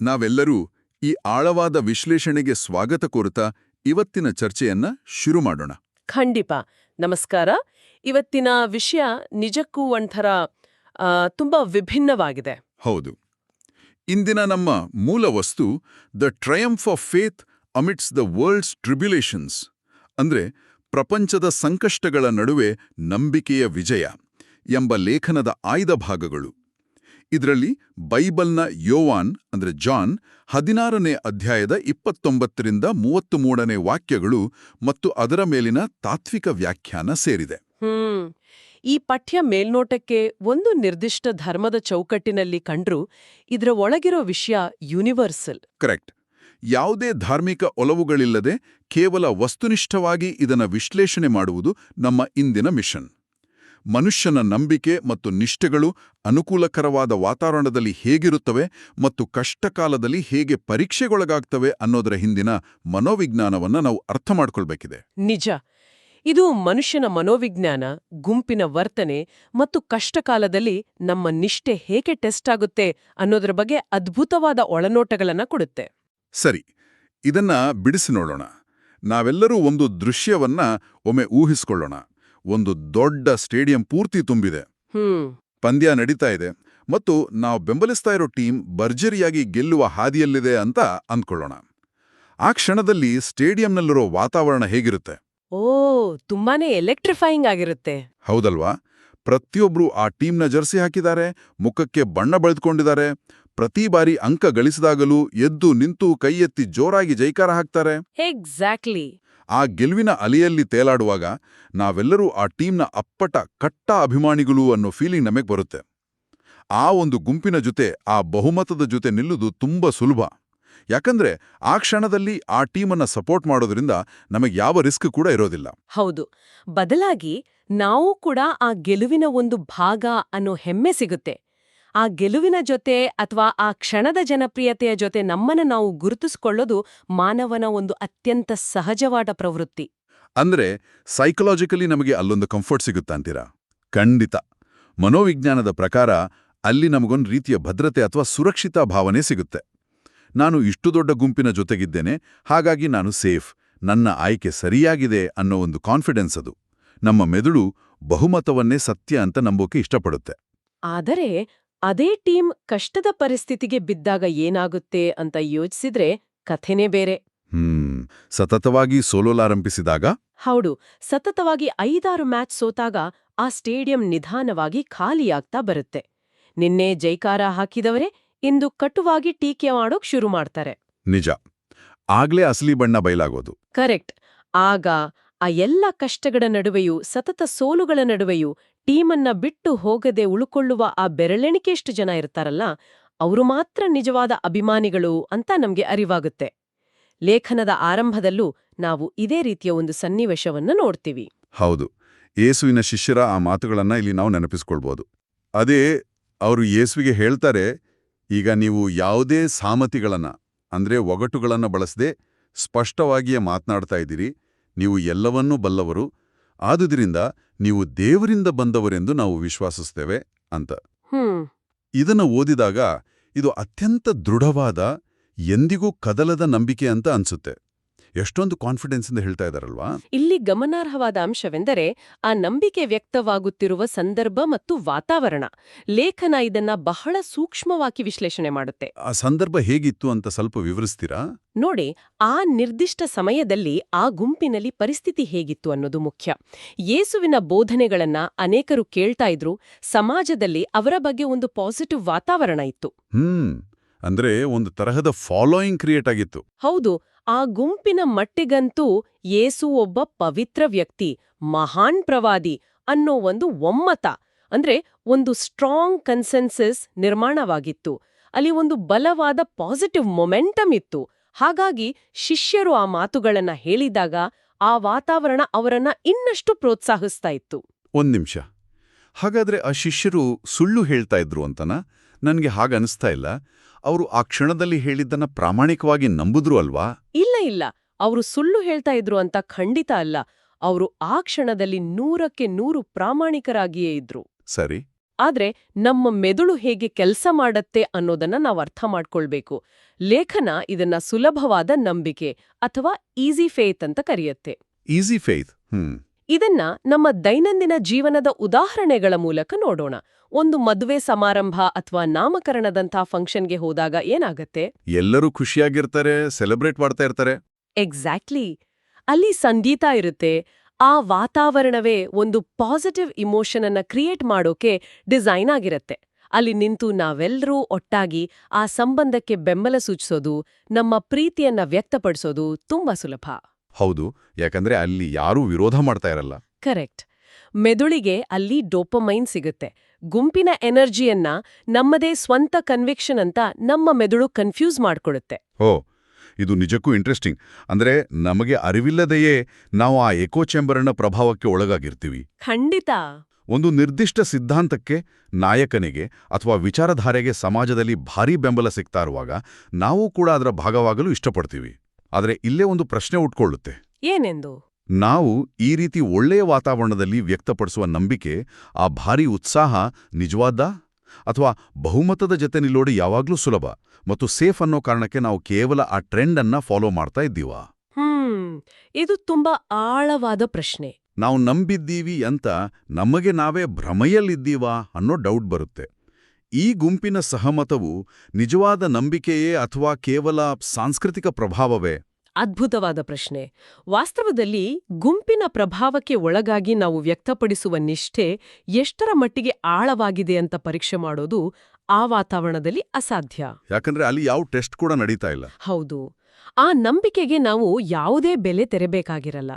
ನಾವೆಲ್ಲರೂ ಈ ಆಳವಾದ ವಿಶ್ಲೇಷಣೆಗೆ ಸ್ವಾಗತ ಕೋರುತ್ತಾ ಇವತ್ತಿನ ಚರ್ಚೆಯನ್ನ ಶುರು ಮಾಡೋಣ. ಖಂಡಿತ. ನಮಸ್ಕಾರ. ಇವತ್ತಿನ ವಿಷಯ ನಿಜಕ್ಕೂ ಒಂಥರ ತುಂಬಾ ವಿಭಿನ್ನವಾಗಿದೆ. ಹೌದು. ಇಂದಿನ ನಮ್ಮ ಮೂಲ ವಸ್ತು the triumph of faith amidst the world's tribulations, ಅಂದ್ರೆ ಪ್ರಪಂಚದ ಸಂಕಷ್ಟಗಳ ನಡುವೆ ನಂಬಿಕೆಯ ವಿಜಯ ಎಂಬ ಲೇಖನದ ಆಯ್ದ ಭಾಗಗಳು. ಇದರಲ್ಲಿ ಬೈಬಲ್ನ ಯೋವಾನ್ ಅಂದ್ರೆ ಜಾನ್ 16ನೇ ಅಧ್ಯಾಯದ 29ರಿಂದ 33ನೇ ವಾಕ್ಯಗಳು ಮತ್ತು ಅದರ ಮೇಲಿನ ತಾತ್ವಿಕ ವ್ಯಾಖ್ಯಾನ ಸೇರಿದೆ. ಈ ಪಠ್ಯ ಮೇಲ್ನೋಟಕ್ಕೆ ಒಂದು ನಿರ್ದಿಷ್ಟ ಧರ್ಮದ ಚೌಕಟ್ಟಿನಲ್ಲಿ ಕಂಡ್ರೂ ಇದರ ಒಳಗಿರೋ ವಿಷಯ ಯೂನಿವರ್ಸಲ್. ಕರೆಕ್ಟ್. ಯಾವುದೇ ಧಾರ್ಮಿಕ ಒಲವುಗಳಿಲ್ಲದೆ ಕೇವಲ ವಸ್ತುನಿಷ್ಠವಾಗಿ ಇದನ್ನು ವಿಶ್ಲೇಷಣೆ ಮಾಡುವುದು ನಮ್ಮ ಇಂದಿನ ಮಿಷನ್. ಮನುಷ್ಯನ ನಂಬಿಕೆ ಮತ್ತು ನಿಷ್ಠೆಗಳು ಅನುಕೂಲಕರವಾದ ವಾತಾವರಣದಲ್ಲಿ ಹೇಗಿರುತ್ತವೆ ಮತ್ತು ಕಷ್ಟಕಾಲದಲ್ಲಿ ಹೇಗೆ ಪರೀಕ್ಷೆಗೊಳಗಾಗ್ತವೆ ಅನ್ನೋದರ ಹಿಂದಿನ ಮನೋವಿಜ್ಞಾನವನ್ನು ನಾವು ಅರ್ಥ ಮಾಡ್ಕೊಳ್ಬೇಕಿದೆ. ನಿಜ. ಇದು ಮನುಷ್ಯನ ಮನೋವಿಜ್ಞಾನ, ಗುಂಪಿನ ವರ್ತನೆ ಮತ್ತು ಕಷ್ಟಕಾಲದಲ್ಲಿ ನಮ್ಮ ನಿಷ್ಠೆ ಹೇಗೆ ಟೆಸ್ಟ್ ಆಗುತ್ತೆ ಅನ್ನೋದ್ರ ಬಗ್ಗೆ ಅದ್ಭುತವಾದ ಒಳನೋಟಗಳನ್ನ ಕೊಡುತ್ತೆ. ಸರಿ, ಇದನ್ನ ಬಿಡಿಸಿ ನೋಡೋಣ. ನಾವೆಲ್ಲರೂ ಒಂದು ದೃಶ್ಯವನ್ನ ಒಮ್ಮೆ ಊಹಿಸ್ಕೊಳ್ಳೋಣ. ಒಂದು ದೊಡ್ಡ ಸ್ಟೇಡಿಯಂ ಪೂರ್ತಿ ತುಂಬಿದೆ. ಪಂದ್ಯ ನಡೀತಾ ಇದೆ ಮತ್ತು ನಾವು ಬೆಂಬಲಿಸ್ತಾ ಇರೋ ಟೀಮ್ ಭರ್ಜರಿಯಾಗಿ ಗೆಲ್ಲುವ ಹಾದಿಯಲ್ಲಿದೆ ಅಂತ ಅಂದ್ಕೊಳ್ಳೋಣ. ಆ ಕ್ಷಣದಲ್ಲಿ ಸ್ಟೇಡಿಯಂನಲ್ಲಿರೋ ವಾತಾವರಣ ಹೇಗಿರುತ್ತೆ? ತುಂಬಾನೇ ಎಲೆಕ್ಟ್ರಿಫೈಯಿಂಗ್ ಆಗಿರುತ್ತೆ. ಹೌದಲ್ವಾ? ಪ್ರತಿಯೊಬ್ರು ಆ ಟೀಮ್ನ ಜರ್ಸಿ ಹಾಕಿದ್ದಾರೆ, ಮುಖಕ್ಕೆ ಬಣ್ಣ ಬಳಿದುಕೊಂಡಿದ್ದಾರೆ. ಪ್ರತಿ ಬಾರಿ ಅಂಕ ಗಳಿಸಿದಾಗಲೂ ಎದ್ದು ನಿಂತು ಕೈ ಎತ್ತಿ ಜೋರಾಗಿ ಜೈಕಾರ ಹಾಕ್ತಾರೆ. ಎಕ್ಸಾಕ್ಟ್ಲಿ. ಆ ಗೆಲುವಿನ ಅಲೆಯಲ್ಲಿ ತೇಲಾಡುವಾಗ ನಾವೆಲ್ಲರೂ ಆ ಟೀಮ್ನ ಅಪ್ಪಟ ಕಟ್ಟ ಅಭಿಮಾನಿಗಳು ಅನ್ನೋ ಫೀಲಿಂಗ್ ನಮಗೆ ಬರುತ್ತೆ. ಆ ಒಂದು ಗುಂಪಿನ ಜೊತೆ, ಆ ಬಹುಮತದ ಜೊತೆ ನಿಲ್ಲುವುದು ತುಂಬ ಸುಲಭ. ಯಾಕಂದ್ರೆ ಆ ಕ್ಷಣದಲ್ಲಿ ಆ ಟೀಮನ್ನ ಸಪೋರ್ಟ್ ಮಾಡೋದ್ರಿಂದ ನಮಗೆ ಯಾವ ರಿಸ್ಕ್ ಕೂಡ ಇರೋದಿಲ್ಲ. ಹೌದು. ಬದಲಾಗಿ ನಾವು ಕೂಡ ಆ ಗೆಲುವಿನ ಒಂದು ಭಾಗ ಅನ್ನೋ ಹೆಮ್ಮೆ ಸಿಗುತ್ತೆ. ಆ ಗೆಲುವಿನ ಜೊತೆ ಅಥವಾ ಆ ಕ್ಷಣದ ಜನಪ್ರಿಯತೆಯ ಜೊತೆ ನಮ್ಮನ್ನು ನಾವು ಗುರುತಿಸಿಕೊಳ್ಳೋದು ಮಾನವನ ಒಂದು ಅತ್ಯಂತ ಸಹಜವಾದ ಪ್ರವೃತ್ತಿ. ಅಂದ್ರೆ ಸೈಕಲಾಜಿಕಲಿ ನಮಗೆ ಅಲ್ಲೊಂದು ಕಂಫರ್ಟ್ ಸಿಗುತ್ತಾ ಅಂತೀರಾ? ಖಂಡಿತ. ಮನೋವಿಜ್ಞಾನದ ಪ್ರಕಾರ ಅಲ್ಲಿ ನಮಗೊಂದು ರೀತಿಯ ಭದ್ರತೆ ಅಥವಾ ಸುರಕ್ಷಿತಾ ಭಾವನೆ ಸಿಗುತ್ತೆ. ನಾನು ಇಷ್ಟು ದೊಡ್ಡ ಗುಂಪಿನ ಜೊತೆಗಿದ್ದೇನೆ, ಹಾಗಾಗಿ ನಾನು ಸೇಫ್, ನನ್ನ ಆಯ್ಕೆ ಸರಿಯಾಗಿದೆ ಅನ್ನೋ ಒಂದು ಕಾನ್ಫಿಡೆನ್ಸ್ ಅದು. ನಮ್ಮ ಮೆದುಳು ಬಹುಮತವನ್ನೇ ಸತ್ಯ ಅಂತ ನಂಬೋಕೆ ಇಷ್ಟಪಡುತ್ತೆ. ಆದರೆ ಅದೇ ಟೀಮ್ ಕಷ್ಟದ ಪರಿಸ್ಥಿತಿಗೆ ಬಿದ್ದಾಗ ಏನಾಗುತ್ತೆ ಅಂತ ಯೋಚಿಸಿದ್ರೆ ಕಥೆನೇ ಬೇರೆ. ಸತತವಾಗಿ ಸೋಲೋಲಾರಂಭಿಸಿದಾಗ? ಹೌದು. ಸತತವಾಗಿ 5-6 ಮ್ಯಾಚ್ ಸೋತಾಗ ಆ ಸ್ಟೇಡಿಯಂ ನಿಧಾನವಾಗಿ ಖಾಲಿಯಾಗ್ತಾ ಬರುತ್ತೆ. ನಿನ್ನೆ ಜೈಕಾರ ಹಾಕಿದವರೇ ಇಂದು ಕಟುವಾಗಿ ಟೀಕೆ ಮಾಡೋಕ್ ಶುರು ಮಾಡ್ತಾರೆ. ನಿಜ. ಆಗ್ಲೇ ಅಸಲಿ ಬಣ್ಣ ಬಯಲಾಗೋದು. ಕರೆಕ್ಟ್. ಆಗ ಆ ಎಲ್ಲ ಕಷ್ಟಗಳ ನಡುವೆಯೂ, ಸತತ ಸೋಲುಗಳ ನಡುವೆಯೂ ಟೀಮನ್ನ ಬಿಟ್ಟು ಹೋಗದೆ ಉಳುಕೊಳ್ಳುವ ಆ ಬೆರಳೆಣಿಕೆಷ್ಟು ಜನ ಇರ್ತಾರಲ್ಲ, ಅವರು ಮಾತ್ರ ನಿಜವಾದ ಅಭಿಮಾನಿಗಳು ಅಂತ ನಮ್ಗೆ ಅರಿವಾಗುತ್ತೆ. ಲೇಖನದ ಆರಂಭದಲ್ಲೂ ನಾವು ಇದೇ ರೀತಿಯ ಒಂದು ಸನ್ನಿವೇಶವನ್ನು ನೋಡ್ತೀವಿ. ಹೌದು. ಯೇಸುವಿನ ಶಿಷ್ಯರ ಆ ಮಾತುಗಳನ್ನ ಇಲ್ಲಿ ನಾವು ನೆನಪಿಸ್ಕೊಳ್ಬೋದು. ಅದೇ ಅವರು ಯೇಸುವಿಗೆ ಹೇಳ್ತಾರೆ, ಈಗ ನೀವು ಯಾವುದೇ ಸಾಮತಿಗಳನ್ನ ಅಂದ್ರೆ ಒಗಟುಗಳನ್ನ ಬಳಸದೆ ಸ್ಪಷ್ಟವಾಗಿಯೇ ಮಾತನಾಡ್ತಾ ಇದ್ದೀರಿ. ನೀವು ಎಲ್ಲವನ್ನೂ ಬಲ್ಲವರು, ಆದುದರಿಂದ ನೀವು ದೇವರಿಂದ ಬಂದವರೆಂದು ನಾವು ವಿಶ್ವಾಸಿಸ್ತೇವೆ ಅಂತ. ಇದನ್ನು ಓದಿದಾಗ ಇದು ಅತ್ಯಂತ ದೃಢವಾದ, ಎಂದಿಗೂ ಕದಲದ ನಂಬಿಕೆ ಅಂತ ಅನ್ಸುತ್ತೆ. ಎಷ್ಟೊಂದು ಕಾನ್ಫಿಡೆನ್ಸಿಂದ ಹೇಳ್ತಾ ಇದ್ದಾರಲ್ವಾ? ಇಲ್ಲಿ ಗಮನಾರ್ಹವಾದ ಅಂಶವೆಂದರೆ ಆ ನಂಬಿಕೆ ವ್ಯಕ್ತವಾಗುತ್ತಿರುವ ಸಂದರ್ಭ ಮತ್ತು ವಾತಾವರಣ. ಲೇಖನ ಇದನ್ನ ಬಹಳ ಸೂಕ್ಷ್ಮವಾಗಿ ವಿಶ್ಲೇಷಣೆ ಮಾಡುತ್ತೆ. ಆ ಸಂದರ್ಭ ಹೇಗಿತ್ತು ಅಂತ ಸ್ವಲ್ಪ ವಿವರಿಸ್ತೀರಾ? ನೋಡಿ, ಆ ನಿರ್ದಿಷ್ಟ ಸಮಯದಲ್ಲಿ ಆ ಗುಂಪಿನಲ್ಲಿ ಪರಿಸ್ಥಿತಿ ಹೇಗಿತ್ತು ಅನ್ನೋದು ಮುಖ್ಯ. ಯೇಸುವಿನ ಬೋಧನೆಗಳನ್ನ ಅನೇಕರು ಕೇಳ್ತಾ ಇದ್ರು. ಸಮಾಜದಲ್ಲಿ ಅವರ ಬಗ್ಗೆ ಒಂದು ಪಾಸಿಟಿವ್ ವಾತಾವರಣ ಇತ್ತು. ಅಂದ್ರೆ ಒಂದು ತರಹದ ಫಾಲೋಯಿಂಗ್ ಕ್ರಿಯೇಟ್ ಆಗಿತ್ತು. ಹೌದು. ಆ ಗುಂಪಿನ ಮಟ್ಟಿಗಂತೂ ಯೇಸು ಒಬ್ಬ ಪವಿತ್ರ ವ್ಯಕ್ತಿ, ಮಹಾನ್ ಪ್ರವಾದಿ ಅನ್ನೋ ಒಂದು ಒಮ್ಮತ, ಅಂದ್ರೆ ಒಂದು ಸ್ಟ್ರಾಂಗ್ ಕನ್ಸೆನ್ಸಸ್ ನಿರ್ಮಾಣವಾಗಿತ್ತು. ಅಲ್ಲಿ ಒಂದು ಬಲವಾದ ಪಾಸಿಟಿವ್ ಮೊಮೆಂಟಮ್ ಇತ್ತು. ಹಾಗಾಗಿ ಶಿಷ್ಯರು ಆ ಮಾತುಗಳನ್ನ ಹೇಳಿದಾಗ ಆ ವಾತಾವರಣ ಅವರನ್ನ ಇನ್ನಷ್ಟು ಪ್ರೋತ್ಸಾಹಿಸ್ತಾ ಇತ್ತು. ಒಂದ್ ನಿಮಿಷ. ಹಾಗಾದ್ರೆ ಆ ಶಿಷ್ಯರು ಸುಳ್ಳು ಹೇಳ್ತಾ ಇದ್ರು ಅಂತನಾ? ನನ್ಗೆ ಹಾಗನ್ನಿಸ್ತಾ ಇಲ್ಲ. ಅವರು ಆ ಕ್ಷಣದಲ್ಲಿ ಹೇಳಿದ್ದನ್ನ ಪ್ರಾಮಾಣಿಕವಾಗಿ ನಂಬುದ್ರು ಅಲ್ವಾ? ಇಲ್ಲ. ಅವರು ಸುಳ್ಳು ಹೇಳ್ತಾ ಇದ್ರು ಅಂತ ಖಂಡಿತ ಅಲ್ಲ. ಅವರು ಆ ಕ್ಷಣದಲ್ಲಿ 100ಕ್ಕೆ 100 ಪ್ರಾಮಾಣಿಕರಾಗಿಯೇ ಇದ್ರು. ಸರಿ. ಆದ್ರೆ ನಮ್ಮ ಮೆದುಳು ಹೇಗೆ ಕೆಲಸ ಮಾಡತ್ತೆ ಅನ್ನೋದನ್ನ ನಾವು ಅರ್ಥ ಮಾಡ್ಕೊಳ್ಬೇಕು. ಲೇಖನ ಇದನ್ನ ಸುಲಭವಾದ ನಂಬಿಕೆ ಅಥವಾ ಈಸಿ ಫೇತ್ ಅಂತ ಕರೆಯುತ್ತೆ. Easy faith. ಇದನ್ನ ನಮ್ಮ ದೈನಂದಿನ ಜೀವನದ ಉದಾಹರಣೆಗಳ ಮೂಲಕ ನೋಡೋಣ. ಒಂದು ಮದುವೆ ಸಮಾರಂಭ ಅಥವಾ ನಾಮಕರಣದಂಥ ಫಂಕ್ಷನ್ಗೆ ಹೋದಾಗ ಏನಾಗತ್ತೆ? ಎಲ್ಲರೂ ಖುಷಿಯಾಗಿರ್ತಾರೆ, ಸೆಲೆಬ್ರೇಟ್ ಮಾಡ್ತಾ ಇರ್ತಾರೆ. ಎಕ್ಸಾಕ್ಟ್ಲಿ. ಅಲ್ಲಿ ಸಂಗೀತ ಇರುತ್ತೆ. ಆ ವಾತಾವರಣವೇ ಒಂದು ಪಾಸಿಟಿವ್ ಇಮೋಷನ್ ಅನ್ನ ಕ್ರಿಯೇಟ್ ಮಾಡೋಕೆ ಡಿಸೈನ್ ಆಗಿರತ್ತೆ. ಅಲ್ಲಿ ನಿಂತು ನಾವೆಲ್ಲರೂ ಒಟ್ಟಾಗಿ ಆ ಸಂಬಂಧಕ್ಕೆ ಬೆಂಬಲ ಸೂಚಿಸೋದು, ನಮ್ಮ ಪ್ರೀತಿಯನ್ನ ವ್ಯಕ್ತಪಡಿಸೋದು ತುಂಬಾ ಸುಲಭ. ಹೌದು, ಯಾಕಂದ್ರೆ ಅಲ್ಲಿ ಯಾರೂ ವಿರೋಧ ಮಾಡ್ತಾ ಇರಲ್ಲ. ಕರೆಕ್ಟ್. ಮೆದುಳಿಗೆ ಅಲ್ಲಿ ಡೋಪಮೈನ್ ಸಿಗುತ್ತೆ. ಗುಂಪಿನ ಎನರ್ಜಿಯನ್ನ ನಮ್ಮದೇ ಸ್ವಂತ ಕನ್ವಿಕ್ಷನ್ ಅಂತ ನಮ್ಮ ಮೆದುಳು ಕನ್ಫ್ಯೂಸ್ ಮಾಡ್ಕೊಡುತ್ತೆ. ಓ, ಇದು ನಿಜಕ್ಕೂ ಇಂಟ್ರೆಸ್ಟಿಂಗ್. ಅಂದ್ರೆ ನಮಗೆ ಅರಿವಿಲ್ಲದೆಯೇ ನಾವು ಆ ಎಕೋ ಚೇಂಬರ್ನ ಪ್ರಭಾವಕ್ಕೆ ಒಳಗಾಗಿರ್ತೀವಿ. ಖಂಡಿತ. ಒಂದು ನಿರ್ದಿಷ್ಟ ಸಿದ್ಧಾಂತಕ್ಕೆ, ನಾಯಕನಿಗೆ ಅಥವಾ ವಿಚಾರಧಾರೆಗೆ ಸಮಾಜದಲ್ಲಿ ಭಾರೀ ಬೆಂಬಲ ಸಿಗ್ತಾ ಇರುವಾಗ ನಾವು ಕೂಡ ಅದರ ಭಾಗವಾಗಲು ಇಷ್ಟಪಡ್ತೀವಿ. ಆದರೆ ಇಲ್ಲೇ ಒಂದು ಪ್ರಶ್ನೆ ಉಟ್ಕೊಳ್ಳುತ್ತೆ. ಏನೆಂದು? ನಾವು ಈ ರೀತಿ ಒಳ್ಳೆಯ ವಾತಾವರಣದಲ್ಲಿ ವ್ಯಕ್ತಪಡಿಸುವ ನಂಬಿಕೆ, ಆ ಭಾರೀ ಉತ್ಸಾಹ ನಿಜವಾದ್ದಾ? ಅಥವಾ ಬಹುಮತದ ಜೊತೆ ನಿಲ್ಲೋಡು ಯಾವಾಗ್ಲೂ ಸುಲಭ ಮತ್ತು ಸೇಫ್ ಅನ್ನೋ ಕಾರಣಕ್ಕೆ ನಾವು ಕೇವಲ ಆ ಟ್ರೆಂಡ್ ಅನ್ನ ಫಾಲೋ ಮಾಡ್ತಾ ಇದ್ದೀವಾ? ಇದು ತುಂಬಾ ಆಳವಾದ ಪ್ರಶ್ನೆ. ನಾವು ನಂಬಿದ್ದೀವಿ ಅಂತ ನಮಗೆ ನಾವೇ ಭ್ರಮೆಯಲ್ಲಿದ್ದೀವಾ ಅನ್ನೋ ಡೌಟ್ ಬರುತ್ತೆ. ಈ ಗುಂಪಿನ ಸಹಮತವು ನಿಜವಾದ ನಂಬಿಕೆಯೇ ಅಥವಾ ಕೇವಲ ಸಾಂಸ್ಕೃತಿಕ ಪ್ರಭಾವವೇ? ಅದ್ಭುತವಾದ ಪ್ರಶ್ನೆ. ವಾಸ್ತವದಲ್ಲಿ ಗುಂಪಿನ ಪ್ರಭಾವಕ್ಕೆ ಒಳಗಾಗಿ ನಾವು ವ್ಯಕ್ತಪಡಿಸುವ ನಿಷ್ಠೆ ಎಷ್ಟರ ಮಟ್ಟಿಗೆ ಆಳವಾಗಿದೆ ಅಂತ ಪರೀಕ್ಷೆ ಮಾಡೋದು ಆ ವಾತಾವರಣದಲ್ಲಿ ಅಸಾಧ್ಯ. ಯಾಕಂದ್ರೆ ಅಲ್ಲಿ ಯಾವ ಟೆಸ್ಟ್ ಕೂಡ ನಡೀತಾ ಇಲ್ಲ. ಹೌದು. ಆ ನಂಬಿಕೆಗೆ ನಾವು ಯಾವುದೇ ಬೆಲೆ ತೆರಬೇಕಾಗಿರಲ್ಲ.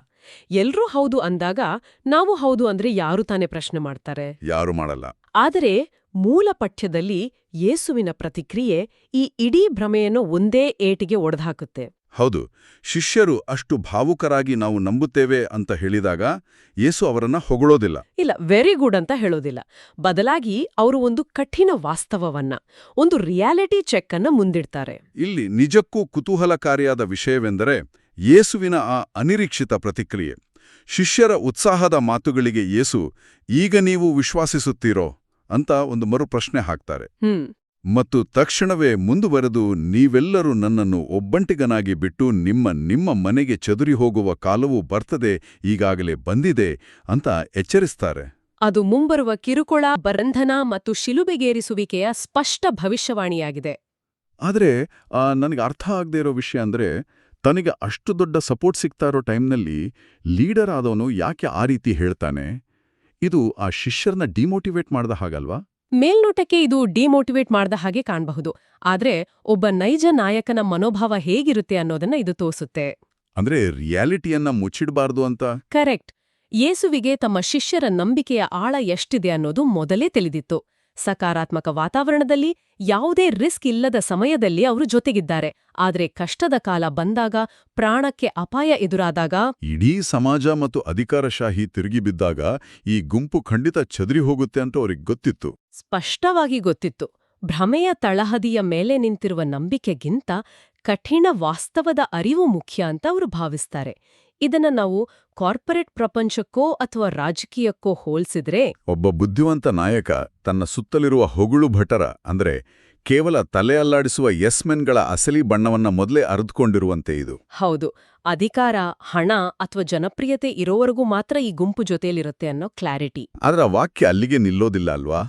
ಎಲ್ರೂ ಹೌದು ಅಂದಾಗ ನಾವು ಹೌದು ಅಂದ್ರೆ ಯಾರು ತಾನೇ ಪ್ರಶ್ನೆ ಮಾಡ್ತಾರೆ? ಯಾರು ಮಾಡಲ್ಲ. ಆದರೆ ಮೂಲ ಪಠ್ಯದಲ್ಲಿ ಯೇಸುವಿನ ಪ್ರತಿಕ್ರಿಯೆ ಈ ಇಡೀ ಭ್ರಮೆಯನ್ನು ಒಂದೇ ಏಟಿಗೆ ಒಡೆದುಹಾಕುತ್ತೆ. ಹೌದು, ಶಿಷ್ಯರು ಅಷ್ಟು ಭಾವುಕರಾಗಿ ನಾವು ನಂಬುತ್ತೇವೆ ಅಂತ ಹೇಳಿದಾಗ ಯೇಸು ಅವರನ್ನ ಹೊಗಳೋದಿಲ್ಲ. ಇಲ್ಲ, ವೆರಿ ಗುಡ್ ಅಂತ ಹೇಳೋದಿಲ್ಲ. ಬದಲಾಗಿ ಅವರು ಒಂದು ಕಠಿಣ ವಾಸ್ತವವನ್ನ, ಒಂದು ರಿಯಾಲಿಟಿ ಚೆಕ್ ಅನ್ನ ಮುಂದಿಡ್ತಾರೆ. ಇಲ್ಲಿ ನಿಜಕ್ಕೂ ಕುತೂಹಲಕಾರಿಯಾದ ವಿಷಯವೆಂದರೆ ಯೇಸುವಿನ ಆ ಅನಿರೀಕ್ಷಿತ ಪ್ರತಿಕ್ರಿಯೆ. ಶಿಷ್ಯರ ಉತ್ಸಾಹದ ಮಾತುಗಳಿಗೆ ಯೇಸು, ಈಗ ನೀವು ವಿಶ್ವಾಸಿಸುತ್ತೀರೋ ಅಂತ ಒಂದು ಮರುಪ್ರಶ್ನೆ ಹಾಕ್ತಾರೆ. ಮತ್ತು ತಕ್ಷಣವೇ ಮುಂದುವರೆದು, ನೀವೆಲ್ಲರೂ ನನ್ನನ್ನು ಒಬ್ಬಂಟಿಗನಾಗಿ ಬಿಟ್ಟು ನಿಮ್ಮ ಮನೆಗೆ ಚದುರಿ ಹೋಗುವ ಕಾಲವು ಬರ್ತದೆ, ಈಗಾಗಲೇ ಬಂದಿದೆ ಅಂತ ಎಚ್ಚರಿಸ್ತಾರೆ. ಅದು ಮುಂಬರುವ ಕಿರುಕುಳ, ಬಂಧನ ಮತ್ತು ಶಿಲುಬೆಗೇರಿಸುವಿಕೆಯ ಸ್ಪಷ್ಟ ಭವಿಷ್ಯವಾಣಿಯಾಗಿದೆ. ಆದರೆ ನನಗೆ ಅರ್ಥ ಆಗದೆ ಇರೋ ವಿಷಯ ಅಂದ್ರೆ, ತನಗೆ ಅಷ್ಟು ದೊಡ್ಡ ಸಪೋರ್ಟ್ ಸಿಗ್ತಾ ಇರೋ ಟೈಮ್ನಲ್ಲಿ ಲೀಡರ್ ಆದವನು ಯಾಕೆ ಆ ರೀತಿ ಹೇಳ್ತಾನೆ? ಇದು ಆ ಶಿಷ್ಯರನ್ನ ಡಿಮೋಟಿವೇಟ್ ಮಾಡ್ದ ಹಾಗಲ್ವಾ? ಮೇಲ್ನೋಟಕ್ಕೆ ಇದು ಡಿಮೋಟಿವೇಟ್ ಮಾಡ್ದ ಹಾಗೆ ಕಾಣಬಹುದು. ಆದ್ರೆ ಒಬ್ಬ ನೈಜ ನಾಯಕನ ಮನೋಭಾವ ಹೇಗಿರುತ್ತೆ ಅನ್ನೋದನ್ನ ಇದು ತೋರಿಸುತ್ತೆ. ಅಂದ್ರೆ ರಿಯಾಲಿಟಿಯನ್ನ ಮುಚ್ಚಿಡಬಾರ್ದು ಅಂತ. ಕರೆಕ್ಟ್. ಯೇಸುವಿಗೆ ತಮ್ಮ ಶಿಷ್ಯರ ನಂಬಿಕೆಯ ಆಳ ಎಷ್ಟಿದೆ ಅನ್ನೋದು ಮೊದಲೇ ತಿಳಿದಿತ್ತು. ಸಕಾರಾತ್ಮಕ ವಾತಾವರಣದಲ್ಲಿ, ಯಾವುದೇ ರಿಸ್ಕ್ ಇಲ್ಲದ ಸಮಯದಲ್ಲಿ ಅವರು ಜೊತೆಗಿದ್ದಾರೆ. ಆದ್ರೆ ಕಷ್ಟದ ಕಾಲ ಬಂದಾಗ, ಪ್ರಾಣಕ್ಕೆ ಅಪಾಯ ಎದುರಾದಾಗ, ಇಡೀ ಸಮಾಜ ಮತ್ತು ಅಧಿಕಾರಶಾಹಿ ತಿರುಗಿ ಬಿದ್ದಾಗ ಈ ಗುಂಪು ಖಂಡಿತ ಚದುರಿ ಹೋಗುತ್ತೆ ಅಂತ ಅವ್ರಿಗೆ ಗೊತ್ತಿತ್ತು. ಸ್ಪಷ್ಟವಾಗಿ ಗೊತ್ತಿತ್ತು. ಭ್ರಮೆಯ ತಳಹದಿಯ ಮೇಲೆ ನಿಂತಿರುವ ನಂಬಿಕೆಗಿಂತ ಕಠಿಣ ವಾಸ್ತವದ ಅರಿವು ಮುಖ್ಯ ಅಂತ ಅವರು ಭಾವಿಸ್ತಾರೆ. ಇದನ್ನ ನಾವು ಕಾರ್ಪೊರೇಟ್ ಪ್ರಪಂಚಕ್ಕೋ ಅಥವಾ ರಾಜಕೀಯಕ್ಕೋ ಹೋಲ್ಸಿದ್ರೆ, ಒಬ್ಬ ಬುದ್ಧಿವಂತ ನಾಯಕ ತನ್ನ ಸುತ್ತಲಿರುವ ಹೊಗಳು ಭಟರ ಅಂದ್ರೆ ಕೇವಲ ತಲೆ ಅಲ್ಲಾಡಿಸುವ ಯಸ್ಮೆನ್ಗಳ ಅಸಲಿ ಬಣ್ಣವನ್ನ ಮೊದಲೇ ಅರಿದುಕೊಂಡಿರುವಂತೆ ಇದು. ಹೌದು, ಅಧಿಕಾರ, ಹಣ ಅಥವಾ ಜನಪ್ರಿಯತೆ ಇರೋವರೆಗೂ ಮಾತ್ರ ಈ ಗುಂಪು ಜೊತೆಯಲ್ಲಿರುತ್ತೆ ಅನ್ನೋ ಕ್ಲಾರಿಟಿ. ಆದ್ರೆ ಆ ವಾಕ್ಯ ಅಲ್ಲಿಗೆ ನಿಲ್ಲೋದಿಲ್ಲ ಅಲ್ವಾ?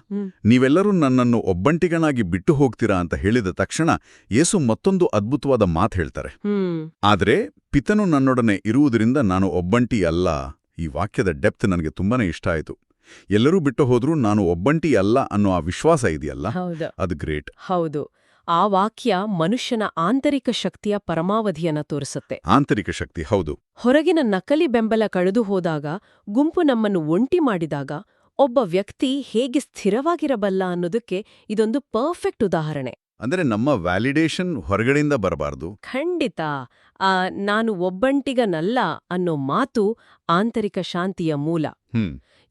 ನೀವೆಲ್ಲರೂ ನನ್ನನ್ನು ಒಬ್ಬಂಟಿಗನಾಗಿ ಬಿಟ್ಟು ಹೋಗ್ತೀರಾ ಅಂತ ಹೇಳಿದ ತಕ್ಷಣ ಯೇಸು ಮತ್ತೊಂದು ಅದ್ಭುತವಾದ ಮಾತು ಹೇಳ್ತಾರೆ. ಆದ್ರೆ ಪಿತನು ನನ್ನೊಡನೆ ಇರುವುದರಿಂದ ನಾನು ಒಬ್ಬಂಟಿ ಅಲ್ಲ. ಈ ವಾಕ್ಯದ ಡೆಪ್ತ್ ನನಗೆ ತುಂಬಾನೇ ಇಷ್ಟ ಆಯಿತು. ಎಲ್ಲರೂ ಬಿಟ್ಟು ಹೋದ್ರೂ ನಾನು ಒಬ್ಬಂಟಿ ಅಲ್ಲ ಅನ್ನೋ ಆ ವಿಶ್ವಾಸ ಇದೆಯಲ್ಲ, ಅದು ಗ್ರೇಟ್. ಹೌದು, ಆ ವಾಕ್ಯ ಮನುಷ್ಯನ ಆಂತರಿಕ ಶಕ್ತಿಯ ಪರಮಾವಧಿಯನ್ನ ತೋರಿಸುತ್ತೆ. ಆಂತರಿಕ ಶಕ್ತಿ, ಹೌದು. ಹೊರಗಿನ ನಕಲಿ ಬೆಂಬಲ ಕಳೆದು ಹೋದಾಗ, ಗುಂಪು ನಮ್ಮನ್ನು ಒಂಟಿ ಮಾಡಿದಾಗ ಒಬ್ಬ ವ್ಯಕ್ತಿ ಹೇಗೆ ಸ್ಥಿರವಾಗಿರಬಲ್ಲ ಅನ್ನೋದಕ್ಕೆ ಇದೊಂದು ಪರ್ಫೆಕ್ಟ್ ಉದಾಹರಣೆ. ಅಂದರೆ ನಮ್ಮ ವ್ಯಾಲಿಡೇಷನ್ ಹೊರಗಡೆಯಿಂದ ಬರಬಾರ್ದು. ಖಂಡಿತ. ನಾನು ಒಬ್ಬಂಟಿಗನಲ್ಲ ಅನ್ನೋ ಮಾತು ಆಂತರಿಕ ಶಾಂತಿಯ ಮೂಲ.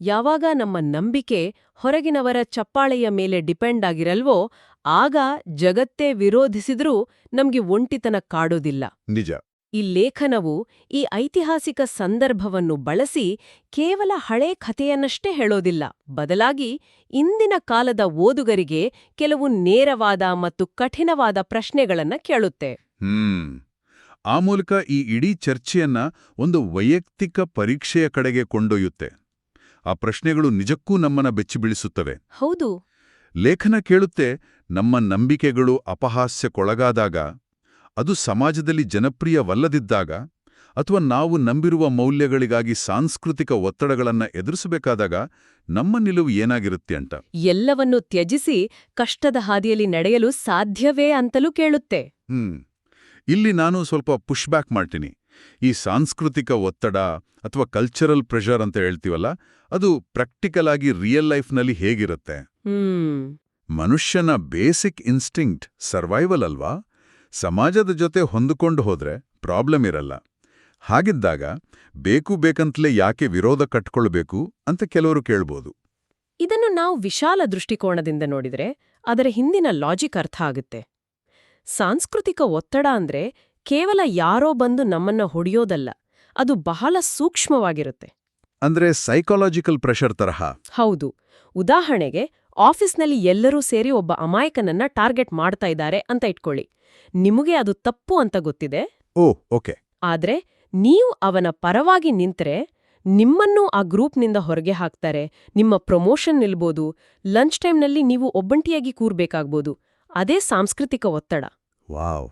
ಯಾವಾಗ ನಮ್ಮ ನಂಬಿಕೆ ಹೊರಗಿನವರ ಚಪ್ಪಾಳೆಯ ಮೇಲೆ ಡಿಪೆಂಡ್ ಆಗಿರಲ್ವೋ, ಆಗ ಜಗತ್ತೇ ವಿರೋಧಿಸಿದ್ರೂ ನಮ್ಗೆ ಒಂಟಿತನ ಕಾಡೋದಿಲ್ಲ. ನಿಜ. ಈ ಲೇಖನವು ಈ ಐತಿಹಾಸಿಕ ಸಂದರ್ಭವನ್ನು ಬಳಸಿ ಕೇವಲ ಹಳೆ ಕಥೆಯನ್ನಷ್ಟೇ ಹೇಳೋದಿಲ್ಲ, ಬದಲಾಗಿ ಇಂದಿನ ಕಾಲದ ಓದುಗರಿಗೆ ಕೆಲವು ನೇರವಾದ ಮತ್ತು ಕಠಿಣವಾದ ಪ್ರಶ್ನೆಗಳನ್ನ ಕೇಳುತ್ತೆ. ಆ ಮೂಲಕ ಈ ಇಡೀ ಚರ್ಚೆಯನ್ನ ಒಂದು ವೈಯಕ್ತಿಕ ಪರೀಕ್ಷೆಯ ಕಡೆಗೆ ಕೊಂಡೊಯ್ಯುತ್ತೆ. ಆ ಪ್ರಶ್ನೆಗಳು ನಿಜಕ್ಕೂ ನಮ್ಮನ್ನ ಬೆಚ್ಚಿಬೀಳಿಸುತ್ತವೆ. ಹೌದು. ಲೇಖನ ಕೇಳುತ್ತೆ, ನಮ್ಮ ನಂಬಿಕೆಗಳು ಅಪಹಾಸ್ಯಕ್ಕೊಳಗಾದಾಗ, ಅದು ಸಮಾಜದಲ್ಲಿ ಜನಪ್ರಿಯವಲ್ಲದಿದ್ದಾಗ, ಅಥವಾ ನಾವು ನಂಬಿರುವ ಮೌಲ್ಯಗಳಿಗಾಗಿ ಸಾಂಸ್ಕೃತಿಕ ಒತ್ತಡಗಳನ್ನ ಎದುರಿಸಬೇಕಾದಾಗ ನಮ್ಮ ನಿಲುವು ಏನಾಗಿರುತ್ತೆ ಅಂತ. ಎಲ್ಲವನ್ನೂ ತ್ಯಜಿಸಿ ಕಷ್ಟದ ಹಾದಿಯಲ್ಲಿ ನಡೆಯಲು ಸಾಧ್ಯವೇ ಅಂತಲೂ ಕೇಳುತ್ತೆ. ಇಲ್ಲಿ ನಾನು ಸ್ವಲ್ಪ ಪುಷ್ ಬ್ಯಾಕ್ ಮಾಡ್ತೀನಿ. ಈ ಸಾಂಸ್ಕೃತಿಕ ಒತ್ತಡ ಅಥವಾ ಕಲ್ಚರಲ್ ಪ್ರೆಷರ್ ಅಂತ ಹೇಳ್ತೀವಲ್ಲ, ಅದು ಪ್ರಾಕ್ಟಿಕಲ್ ಆಗಿ ರಿಯಲ್ ಲೈಫ್ನಲ್ಲಿ ಹೇಗಿರುತ್ತೆ? ಮನುಷ್ಯನ ಬೇಸಿಕ್ ಇನ್ಸ್ಟಿಂಕ್ಟ್ ಸರ್ವೈವಲ್ ಅಲ್ವಾ? ಸಮಾಜದ ಜೊತೆ ಹೊಂದಿಕೊಂಡು ಹೋದ್ರೆ ಪ್ರಾಬ್ಲಮ್ ಇರಲ್ಲ. ಹಾಗಿದ್ದಾಗ ಬೇಕಂತಲೇ ಯಾಕೆ ವಿರೋಧ ಕಟ್ಕೊಳ್ಬೇಕು ಅಂತ ಕೆಲವರು ಕೇಳ್ಬೋದು. ಇದನ್ನು ನಾವು ವಿಶಾಲ ದೃಷ್ಟಿಕೋನದಿಂದ ನೋಡಿದ್ರೆ ಅದರ ಹಿಂದಿನ ಲಾಜಿಕ್ ಅರ್ಥ ಆಗುತ್ತೆ. ಸಾಂಸ್ಕೃತಿಕ ಒತ್ತಡ ಅಂದ್ರೆ ಕೇವಲ ಯಾರೋ ಬಂದು ನಮ್ಮನ್ನ ಹೊಡೆಯೋದಲ್ಲ, ಅದು ಬಹಳ ಸೂಕ್ಷ್ಮವಾಗಿರುತ್ತೆ. ಅಂದ್ರೆ ಸೈಕಾಲಜಿಕಲ್ ಪ್ರೆಷರ್ ತರಹ. ಹೌದು. ಉದಾಹರಣೆಗೆ, ಆಫೀಸ್ನಲ್ಲಿ ಎಲ್ಲರೂ ಸೇರಿ ಒಬ್ಬ ಅಮಾಯಕನನ್ನ ಟಾರ್ಗೆಟ್ ಮಾಡ್ತಾ ಇದ್ದಾರೆ ಅಂತ ಇಟ್ಕೊಳ್ಳಿ. ನಿಮಗೆ ಅದು ತಪ್ಪು ಅಂತ ಗೊತ್ತಿದೆ. ಓಕೆ. ಆದ್ರೆ ನೀವು ಅವನ ಪರವಾಗಿ ನಿಂತ್ರೆ ನಿಮ್ಮನ್ನೂ ಆ ಗ್ರೂಪ್ನಿಂದ ಹೊರಗೆ ಹಾಕ್ತಾರೆ, ನಿಮ್ಮ ಪ್ರಮೋಷನ್ ನಿಲ್ಬೋದು, ಲಂಚ್ ಟೈಮ್ನಲ್ಲಿ ನೀವು ಒಬ್ಬಂಟಿಯಾಗಿ ಕೂರ್ಬೇಕಾಗ್ಬೋದು. ಅದೇ ಸಾಂಸ್ಕೃತಿಕ ಒತ್ತಡ. ವಾವ್,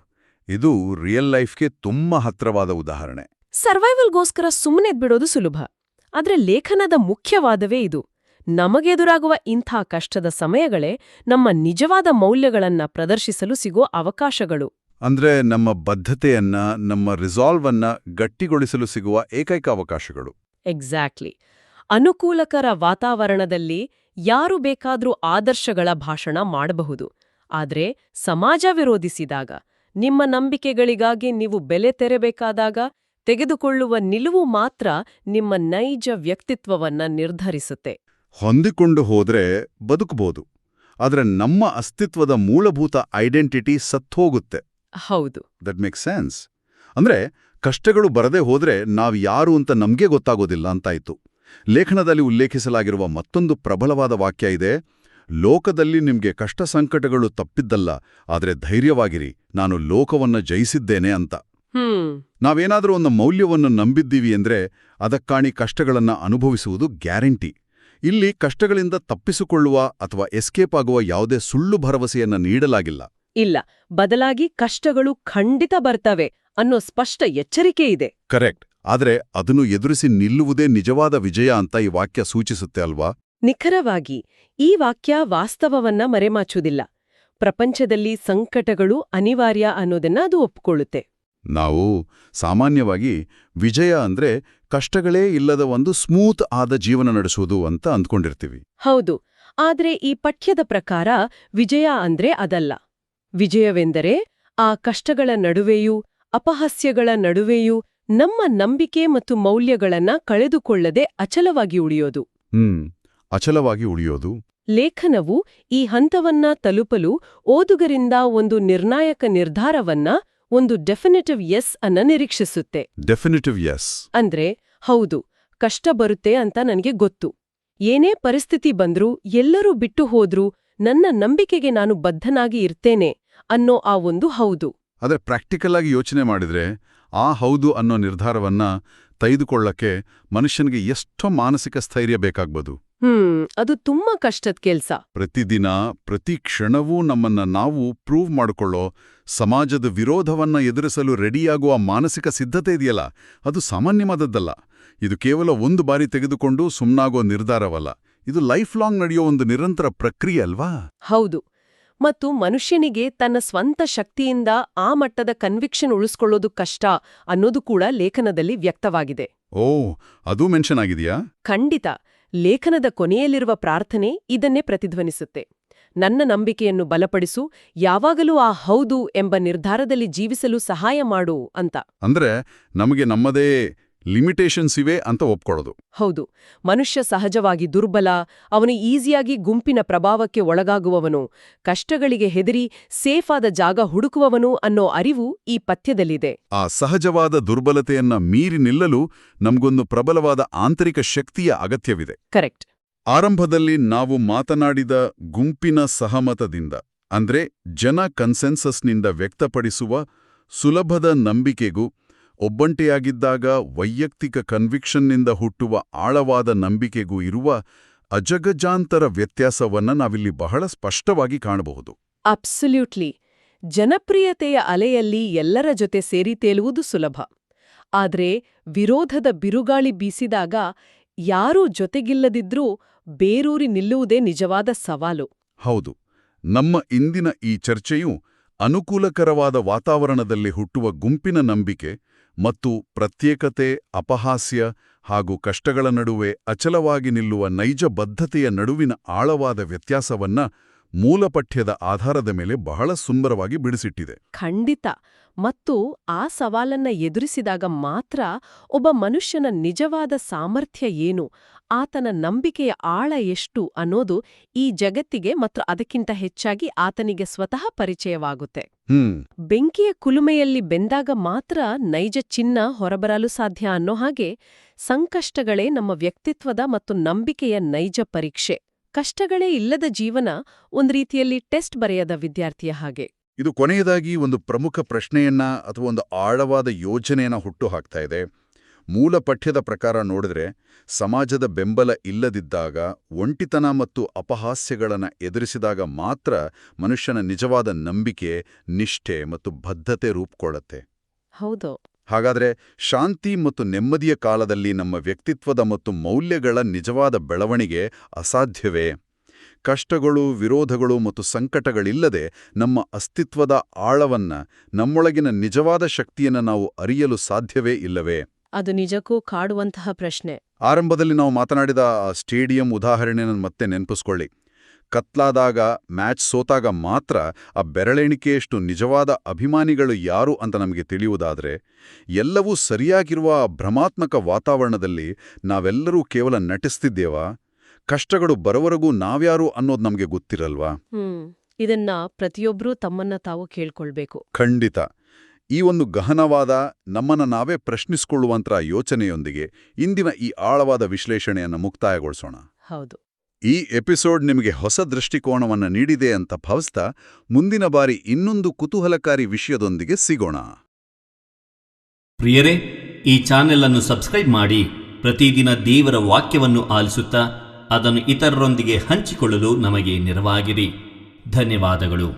ಇದು ರಿಯಲ್ ಲೈಫ್ಗೆ ತುಂಬಾ ಹತ್ರವಾದ ಉದಾಹರಣೆ. ಸರ್ವೈವಲ್ಗೋಸ್ಕರ ಸುಮ್ಮನೆದ್ಬಿಡೋದು ಸುಲಭ. ಆದ್ರೆ ಲೇಖನದ ಮುಖ್ಯವಾದವೇ ಇದು. ನಮಗೆದುರಾಗುವ ಇಂಥ ಕಷ್ಟದ ಸಮಯಗಳೇ ನಮ್ಮ ನಿಜವಾದ ಮೌಲ್ಯಗಳನ್ನ ಪ್ರದರ್ಶಿಸಲು ಸಿಗೋ ಅವಕಾಶಗಳು. ಅಂದ್ರೆ ನಮ್ಮ ಬದ್ಧತೆಯನ್ನ, ನಮ್ಮ ರಿಸಾಲ್ವ್ ಅನ್ನ ಗಟ್ಟಿಗೊಳಿಸಲು ಸಿಗುವ ಏಕೈಕ ಅವಕಾಶಗಳು. ಎಕ್ಸಾಕ್ಟ್ಲಿ. ಅನುಕೂಲಕರ ವಾತಾವರಣದಲ್ಲಿ ಯಾರು ಬೇಕಾದ್ರೂ ಆದರ್ಶಗಳ ಭಾಷಣ ಮಾಡಬಹುದು. ಆದ್ರೆ ಸಮಾಜ ವಿರೋಧಿಸಿದಾಗ, ನಿಮ್ಮ ನಂಬಿಕೆಗಳಿಗಾಗಿ ನೀವು ಬೆಲೆ ತೆರಬೇಕಾದಾಗ ತೆಗೆದುಕೊಳ್ಳುವ ನಿಲುವು ಮಾತ್ರ ನಿಮ್ಮ ನೈಜ ವ್ಯಕ್ತಿತ್ವವನ್ನ ನಿರ್ಧರಿಸುತ್ತೆ. ಹೊಂದಿಕೊಂಡು ಹೋದ್ರೆ ಬದುಕಬಹುದು, ಆದ್ರೆ ನಮ್ಮ ಅಸ್ತಿತ್ವದ ಮೂಲಭೂತ ಐಡೆಂಟಿಟಿ ಸತ್ತೋಗುತ್ತೆ. ಹೌದು. That makes sense. ಅಂದ್ರೆ ಕಷ್ಟಗಳು ಬರದೇ ಹೋದ್ರೆ ನಾವ್ ಯಾರು ಅಂತ ನಮ್ಗೆ ಗೊತ್ತಾಗೋದಿಲ್ಲ ಅಂತಾಯ್ತು. ಲೇಖನದಲ್ಲಿ ಉಲ್ಲೇಖಿಸಲಾಗಿರುವ ಮತ್ತೊಂದು ಪ್ರಬಲವಾದ ವಾಕ್ಯ ಇದೆ: ಲೋಕದಲ್ಲಿ ನಿಮ್ಗೆ ಕಷ್ಟ ಸಂಕಟಗಳು ತಪ್ಪಿದ್ದಲ್ಲ, ಆದ್ರೆ ಧೈರ್ಯವಾಗಿರಿ, ನಾನು ಲೋಕವನ್ನ ಜಯಿಸಿದ್ದೇನೆ ಅಂತ. ನಾವೇನಾದ್ರೂ ಒಂದು ಮೌಲ್ಯವನ್ನು ನಂಬಿದ್ದೀವಿ ಅಂದ್ರೆ ಅದಕ್ಕಾಣಿ ಕಷ್ಟಗಳನ್ನ ಅನುಭವಿಸುವುದು ಗ್ಯಾರಂಟಿ. ಇಲ್ಲಿ ಕಷ್ಟಗಳಿಂದ ತಪ್ಪಿಸಿಕೊಳ್ಳುವ ಅಥವಾ ಎಸ್ಕೇಪ್ ಆಗುವ ಯಾವುದೇ ಸುಳ್ಳು ಭರವಸೆಯನ್ನ ನೀಡಲಾಗಿಲ್ಲ. ಇಲ್ಲ, ಬದಲಾಗಿ ಕಷ್ಟಗಳು ಖಂಡಿತ ಬರ್ತವೆ ಅನ್ನೋ ಸ್ಪಷ್ಟ ಎಚ್ಚರಿಕೆ ಇದೆ. ಕರೆಕ್ಟ್. ಆದ್ರೆ ಅದನ್ನು ಎದುರಿಸಿ ನಿಲ್ಲುವುದೇ ನಿಜವಾದ ವಿಜಯ ಅಂತ ಈ ವಾಕ್ಯ ಸೂಚಿಸುತ್ತೆ ಅಲ್ವಾ? ನಿಖರವಾಗಿ. ಈ ವಾಕ್ಯ ವಾಸ್ತವವನ್ನ ಮರೆಮಾಚುವುದಿಲ್ಲ. ಪ್ರಪಂಚದಲ್ಲಿ ಸಂಕಟಗಳು ಅನಿವಾರ್ಯ ಅನ್ನೋದನ್ನ ಅದು ಒಪ್ಕೊಳ್ಳುತ್ತೆ. ನಾವು ಸಾಮಾನ್ಯವಾಗಿ ವಿಜಯ ಅಂದ್ರೆ ಕಷ್ಟಗಳೇ ಇಲ್ಲದ ಒಂದು ಸ್ಮೂತ್ ಆದ ಜೀವನ ನಡೆಸುವುದು ಅಂತ ಅಂದ್ಕೊಂಡಿರ್ತೀವಿ. ಹೌದು. ಆದ್ರೆ ಈ ಪಠ್ಯದ ಪ್ರಕಾರ ವಿಜಯ ಅಂದ್ರೆ ಅದಲ್ಲ. ವಿಜಯವೆಂದರೆ ಆ ಕಷ್ಟಗಳ ನಡುವೆಯೂ ಅಪಹಾಸ್ಯಗಳ ನಡುವೆಯೂ ನಮ್ಮ ನಂಬಿಕೆ ಮತ್ತು ಮೌಲ್ಯಗಳನ್ನ ಕಳೆದುಕೊಳ್ಳದೆ ಅಚಲವಾಗಿ ಉಳಿಯೋದು. ಅಚಲವಾಗಿ ಉಳಿಯೋದು. ಲೇಖನವು ಈ ಹಂತವನ್ನ ತಲುಪಲು ಓದುಗರಿಂದ ಒಂದು ನಿರ್ಣಾಯಕ ನಿರ್ಧಾರವನ್ನ, ಒಂದು ಡೆಫಿನಿಟಿವ್ ಎಸ್ ಅನ್ನ ನಿರೀಕ್ಷಿಸುತ್ತೆ. ಡೆಫಿನಿಟಿವ್ ಎಸ್ ಅಂದ್ರೆ, ಹೌದು, ಕಷ್ಟ ಬರುತ್ತೆ ಅಂತ ನನಗೆ ಗೊತ್ತು. ಏನೇ ಪರಿಸ್ಥಿತಿ ಬಂದ್ರೂ, ಎಲ್ಲರೂ ಬಿಟ್ಟು ಹೋದ್ರೂ ನನ್ನ ನಂಬಿಕೆಗೆ ನಾನು ಬದ್ಧನಾಗಿ ಇರ್ತೇನೆ ಅನ್ನೋ ಆ ಒಂದು ಹೌದು. ಆದರೆ ಪ್ರಾಕ್ಟಿಕಲ್ ಆಗಿ ಯೋಚನೆ ಮಾಡಿದ್ರೆ ಆ ಹೌದು ಅನ್ನೋ ನಿರ್ಧಾರವನ್ನ ತೆಗೆದುಕೊಳ್ಳಕ್ಕೆ ಮನುಷ್ಯನಿಗೆ ಎಷ್ಟೋ ಮಾನಸಿಕ ಸ್ಥೈರ್ಯ ಬೇಕಾಗ್ಬೋದು. ಅದು ತುಂಬಾ ಕಷ್ಟದ ಕೆಲ್ಸ. ಪ್ರತಿದಿನ ಪ್ರತಿ ಕ್ಷಣವೂ ನಮ್ಮನ್ನ ನಾವು ಪ್ರೂವ್ ಮಾಡಿಕೊಳ್ಳೋ, ಸಮಾಜದ ವಿರೋಧವನ್ನ ಎದುರಿಸಲು ರೆಡಿಯಾಗುವ ಮಾನಸಿಕ ಸಿದ್ಧತೆ ಇದೆಯಲ್ಲ, ಅದು ಸಾಮಾನ್ಯವಾದದ್ದಲ್ಲ. ಇದು ಕೇವಲ ಒಂದು ಬಾರಿ ತೆಗೆದುಕೊಂಡು ಸುಮ್ನಾಗೋ ನಿರ್ಧಾರವಲ್ಲ. ಇದು ಲೈಫ್ ಲಾಂಗ್ ನಡೆಯೋ ಒಂದು ನಿರಂತರ ಪ್ರಕ್ರಿಯೆ ಅಲ್ವಾ? ಹೌದು. ಮತ್ತು ಮನುಷ್ಯನಿಗೆ ತನ್ನ ಸ್ವಂತ ಶಕ್ತಿಯಿಂದ ಆ ಮಟ್ಟದ ಕನ್ವಿಕ್ಷನ್ ಉಳಿಸ್ಕೊಳ್ಳೋದು ಕಷ್ಟ ಅನ್ನೋದು ಕೂಡ ಲೇಖನದಲ್ಲಿ ವ್ಯಕ್ತವಾಗಿದೆ. ಅದೂ ಮೆನ್ಷನ್ ಆಗಿದೆಯಾ? ಖಂಡಿತ. ಲೇಖನದ ಕೊನೆಯಲ್ಲಿರುವ ಪ್ರಾರ್ಥನೆ ಇದನ್ನೇ ಪ್ರತಿಧ್ವನಿಸುತ್ತೆ. ನನ್ನ ನಂಬಿಕೆಯನ್ನು ಬಲಪಡಿಸು, ಯಾವಾಗಲೂ ಆ ಹೌದು ಎಂಬ ನಿರ್ಧಾರದಲ್ಲಿ ಜೀವಿಸಲು ಸಹಾಯ ಮಾಡು ಅಂತ. ಅಂದ್ರೆ ನಮಗೆ ನಮ್ಮದೇ ಲಿಮಿಟೇಷನ್ಸ್ ಇವೆ ಅಂತ ಒಪ್ಕೊಳ್ಳೋದು. ಹೌದು, ಮನುಷ್ಯ ಸಹಜವಾಗಿ ದುರ್ಬಲ, ಅವನು ಈಸಿಯಾಗಿ ಗುಂಪಿನ ಪ್ರಭಾವಕ್ಕೆ ಒಳಗಾಗುವವನು, ಕಷ್ಟಗಳಿಗೆ ಹೆದರಿ ಸೇಫ್ ಆದ ಜಾಗ ಹುಡುಕುವವನು ಅನ್ನೋ ಅರಿವು ಈ ಪಥ್ಯದಲ್ಲಿದೆ. ಆ ಸಹಜವಾದ ದುರ್ಬಲತೆಯನ್ನ ಮೀರಿ ನಿಲ್ಲಲು ನಮ್ಗೊಂದು ಪ್ರಬಲವಾದ ಆಂತರಿಕ ಶಕ್ತಿಯ ಅಗತ್ಯವಿದೆ. ಕರೆಕ್ಟ್. ಆರಂಭದಲ್ಲಿ ನಾವು ಮಾತನಾಡಿದ ಗುಂಪಿನ ಸಹಮತದಿಂದ ಅಂದ್ರೆ ಜನ ಕನ್ಸೆನ್ಸಸ್ನಿಂದ ವ್ಯಕ್ತಪಡಿಸುವ ಸುಲಭದ ನಂಬಿಕೆಗೂ ಒಬ್ಬಂಟಿಯಾಗಿದ್ದಾಗ ವೈಯಕ್ತಿಕ ಕನ್ವಿಕ್ಷನ್ನಿಂದ ಹುಟ್ಟುವ ಆಳವಾದ ನಂಬಿಕೆಗೂ ಇರುವ ಅಜಗಜಾಂತರ ವ್ಯತ್ಯಾಸವನ್ನ ನಾವಿಲ್ಲಿ ಬಹಳ ಸ್ಪಷ್ಟವಾಗಿ ಕಾಣಬಹುದು. ಅಬ್ಸಲ್ಯೂಟ್ಲಿ. ಜನಪ್ರಿಯತೆಯ ಅಲೆಯಲ್ಲಿ ಎಲ್ಲರ ಜೊತೆ ಸೇರಿ ತೇಲುವುದು ಸುಲಭ. ಆದ್ರೆ ವಿರೋಧದ ಬಿರುಗಾಳಿ ಬೀಸಿದಾಗ ಯಾರೂ ಜೊತೆಗಿಲ್ಲದಿದ್ರೂ ಬೇರೂರಿ ನಿಲ್ಲುವುದೇ ನಿಜವಾದ ಸವಾಲು. ಹೌದು, ನಮ್ಮ ಇಂದಿನ ಈ ಚರ್ಚೆಯು ಅನುಕೂಲಕರವಾದ ವಾತಾವರಣದಲ್ಲಿ ಹುಟ್ಟುವ ಗುಂಪಿನ ನಂಬಿಕೆ ಮತ್ತು ಪ್ರತ್ಯೇಕತೆ, ಅಪಹಾಸ್ಯ ಹಾಗೂ ಕಷ್ಟಗಳ ನಡುವೆ ಅಚಲವಾಗಿ ನಿಲ್ಲುವ ನೈಜ ಬದ್ಧತೆಯ ನಡುವಿನ ಆಳವಾದ ವ್ಯತ್ಯಾಸವನ್ನ ಮೂಲಪಠ್ಯದ ಆಧಾರದ ಮೇಲೆ ಬಹಳ ಸುಂದರವಾಗಿ ಬಿಡಿಸಿಟ್ಟಿದೆ. ಖಂಡಿತ. ಮತ್ತು ಆ ಸವಾಲನ್ನ ಎದುರಿಸಿದಾಗ ಮಾತ್ರ ಒಬ್ಬ ಮನುಷ್ಯನ ನಿಜವಾದ ಸಾಮರ್ಥ್ಯ ಏನು, ಆತನ ನಂಬಿಕೆಯ ಆಳ ಎಷ್ಟು ಅನ್ನೋದು ಈ ಜಗತ್ತಿಗೆ ಮತ್ತು ಅದಕ್ಕಿಂತ ಹೆಚ್ಚಾಗಿ ಆತನಿಗೆ ಸ್ವತಃ ಪರಿಚಯವಾಗುತ್ತೆ. ಬೆಂಕಿಯ ಕುಲುಮೆಯಲ್ಲಿ ಬೆಂದಾಗ ಮಾತ್ರ ನೈಜ ಚಿನ್ನ ಹೊರಬರಲು ಸಾಧ್ಯ ಅನ್ನೋ ಹಾಗೆ ಸಂಕಷ್ಟಗಳೇ ನಮ್ಮ ವ್ಯಕ್ತಿತ್ವದ ಮತ್ತು ನಂಬಿಕೆಯ ನೈಜ ಪರೀಕ್ಷೆ. ಕಷ್ಟಗಳೇ ಇಲ್ಲದ ಜೀವನ ಒಂದ್ ರೀತಿಯಲ್ಲಿ ಟೆಸ್ಟ್ ಬರೆಯದ ವಿದ್ಯಾರ್ಥಿಯ ಹಾಗೆ. ಇದು ಕೊನೆಯದಾಗಿ ಒಂದು ಪ್ರಮುಖ ಪ್ರಶ್ನೆಯನ್ನ ಅಥವಾ ಒಂದು ಆಳವಾದ ಯೋಜನೆಯನ್ನ ಹುಟ್ಟು ಹಾಕ್ತಾ ಇದೆ. ಮೂಲ ಪಠ್ಯದ ಪ್ರಕಾರ ನೋಡಿದ್ರೆ ಸಮಾಜದ ಬೆಂಬಲ ಇಲ್ಲದಿದ್ದಾಗ, ಒಂಟಿತನ ಮತ್ತು ಅಪಹಾಸ್ಯಗಳನ್ನು ಎದುರಿಸಿದಾಗ ಮಾತ್ರ ಮನುಷ್ಯನ ನಿಜವಾದ ನಂಬಿಕೆ, ನಿಷ್ಠೆ ಮತ್ತು ಬದ್ಧತೆ ರೂಪುಕೊಳ್ಳುತ್ತೆ. ಹೌದು. ಹಾಗಾದ್ರೆ ಶಾಂತಿ ಮತ್ತು ನೆಮ್ಮದಿಯ ಕಾಲದಲ್ಲಿ ನಮ್ಮ ವ್ಯಕ್ತಿತ್ವದ ಮತ್ತು ಮೌಲ್ಯಗಳ ನಿಜವಾದ ಬೆಳವಣಿಗೆ ಅಸಾಧ್ಯವೇ? ಕಷ್ಟಗಳು, ವಿರೋಧಗಳು ಮತ್ತು ಸಂಕಟಗಳಿಲ್ಲದೆ ನಮ್ಮ ಅಸ್ತಿತ್ವದ ಆಳವನ್ನ, ನಮ್ಮೊಳಗಿನ ನಿಜವಾದ ಶಕ್ತಿಯನ್ನು ನಾವು ಅರಿಯಲು ಸಾಧ್ಯವೇ ಇಲ್ಲವೇ? ಅದು ನಿಜಕ್ಕೂ ಕಾಡುವಂತಹ ಪ್ರಶ್ನೆ. ಆರಂಭದಲ್ಲಿ ನಾವು ಮಾತನಾಡಿದ ಸ್ಟೇಡಿಯಂ ಉದಾಹರಣೆಯನ್ನು ಮತ್ತೆ ನೆನಪಿಸ್ಕೊಳ್ಳಿ. ಕತ್ಲಾದಾಗ, ಮ್ಯಾಚ್ ಸೋತಾಗ ಮಾತ್ರ ಆ ಬೆರಳೆಣಿಕೆಯಷ್ಟು ನಿಜವಾದ ಅಭಿಮಾನಿಗಳು ಯಾರು ಅಂತ ನಮಗೆ ತಿಳಿಯುವುದಾದರೆ, ಎಲ್ಲವೂ ಸರಿಯಾಗಿರುವ ಭ್ರಮಾತ್ಮಕ ವಾತಾವರಣದಲ್ಲಿ ನಾವೆಲ್ಲರೂ ಕೇವಲ ನಟಿಸ್ತಿದ್ದೇವಾ? ಕಷ್ಟಗಳು ಬರೋವರೆಗೂ ನಾವ್ಯಾರು ಅನ್ನೋದು ನಮಗೆ ಗೊತ್ತಿರಲ್ವಾ? ಇದನ್ನ ಪ್ರತಿಯೊಬ್ಬರೂ ತಮ್ಮನ್ನ ತಾವು ಕೇಳ್ಕೊಳ್ಬೇಕು. ಖಂಡಿತ. ಈ ಒಂದು ಗಹನವಾದ, ನಮ್ಮನ್ನ ನಾವೇ ಪ್ರಶ್ನಿಸಿಕೊಳ್ಳುವಂಥ ಯೋಚನೆಯೊಂದಿಗೆ ಇಂದಿನ ಈ ಆಳವಾದ ವಿಶ್ಲೇಷಣೆಯನ್ನು ಮುಕ್ತಾಯಗೊಳಿಸೋಣ. ಹೌದು. ಈ ಎಪಿಸೋಡ್ ನಿಮಗೆ ಹೊಸ ದೃಷ್ಟಿಕೋನವನ್ನು ನೀಡಿದೆ ಅಂತ ಭಾವಿಸ್ತಾ ಮುಂದಿನ ಬಾರಿ ಇನ್ನೊಂದು ಕುತೂಹಲಕಾರಿ ವಿಷಯದೊಂದಿಗೆ ಸಿಗೋಣ. ಪ್ರಿಯರೇ, ಈ ಚಾನೆಲ್ ಅನ್ನು ಸಬ್ಸ್ಕ್ರೈಬ್ ಮಾಡಿ ಪ್ರತಿದಿನ ದೇವರ ವಾಕ್ಯವನ್ನು ಆಲಿಸುತ್ತಾ ಅದನ್ನು ಇತರರೊಂದಿಗೆ ಹಂಚಿಕೊಳ್ಳಲು ನಮಗೆ ನೆರವಾಗಿರಿ. ಧನ್ಯವಾದಗಳು.